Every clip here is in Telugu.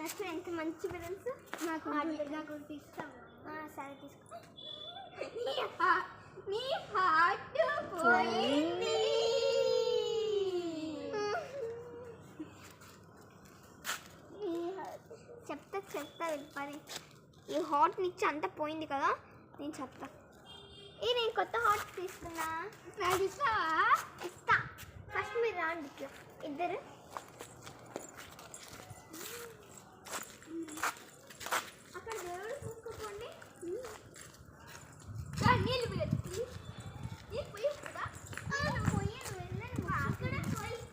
నాకు ఎంత మంచి బ్యాలెన్స్ నాకు ఇస్తాం. సరే తీసుకో. నీ హార్ట్ పోయింది. చెప్తా పని. ఈ హాట్ నుంచి అంతా పోయింది కదా, నేను చెప్తా. నేను కొత్త హాట్ తీసుకున్నా. నాకు ఇస్తావా? ఇస్తా. ఫస్ట్ మీరు రాండి ఇట్లా ఇద్దరు. అక్కడ దేవుడు చూసుకోండి. నీళ్ళు పోయొచ్చు. నీళ్ళు పోయొచ్చు కదా. పోయాను వెళ్ళను. అక్కడ పోయొచ్చు.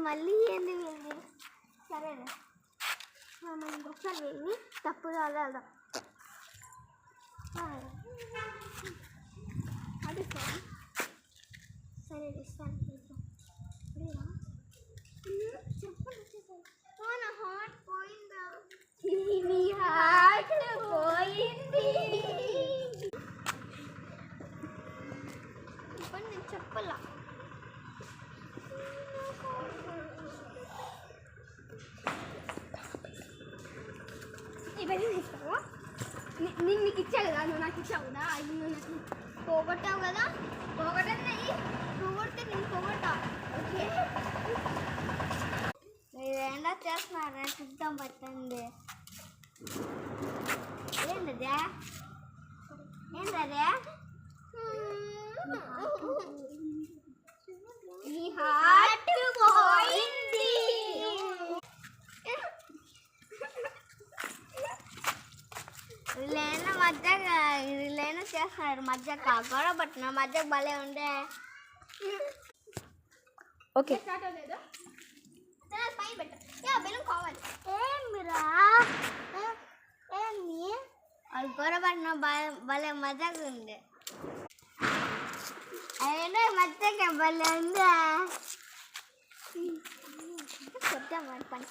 మళ్ళీ ఏంది వీళ్ళది. సరేనా మనం ఇంకొకసారి వెళ్ళి తప్పు రాదా అది సరే ఇస్తాను. చెప్పండి నా హార్ట్ పోయిందా? నీ హార్ట్ పోయింది. ఇప్పుడు నేను చెప్పలా. ఇవన్నీ తీసుకోవా? నేను నీకు ఇచ్చా కదా, నువ్వు నాకు ఇచ్చావు కదా. అవి నువ్వు నాకు పోగొట్టావు కదా. పోగొట్టన్నాయి. పోగొడితే నేను పోగొట్టా. ఓకే మీరేందా చేస్తున్నారా? సిద్ధం పట్టండి. ఏంటదే? నీ హార్ట్ పోయింది. వీళ్ళైనా చేస్తున్నారు. మధ్యక గొడవ పట్టిన మధ్యకు భలే ఉండే. ఓకే పైన పెట్ట బెలూన్ కావాలి. ఏమిరా ఏమి వాళ్ళు గొడవ పట్టిన భలే మధ్యకు ఉంది. అయినా మధ్యక భలే ఉందా. కొద్దాం పని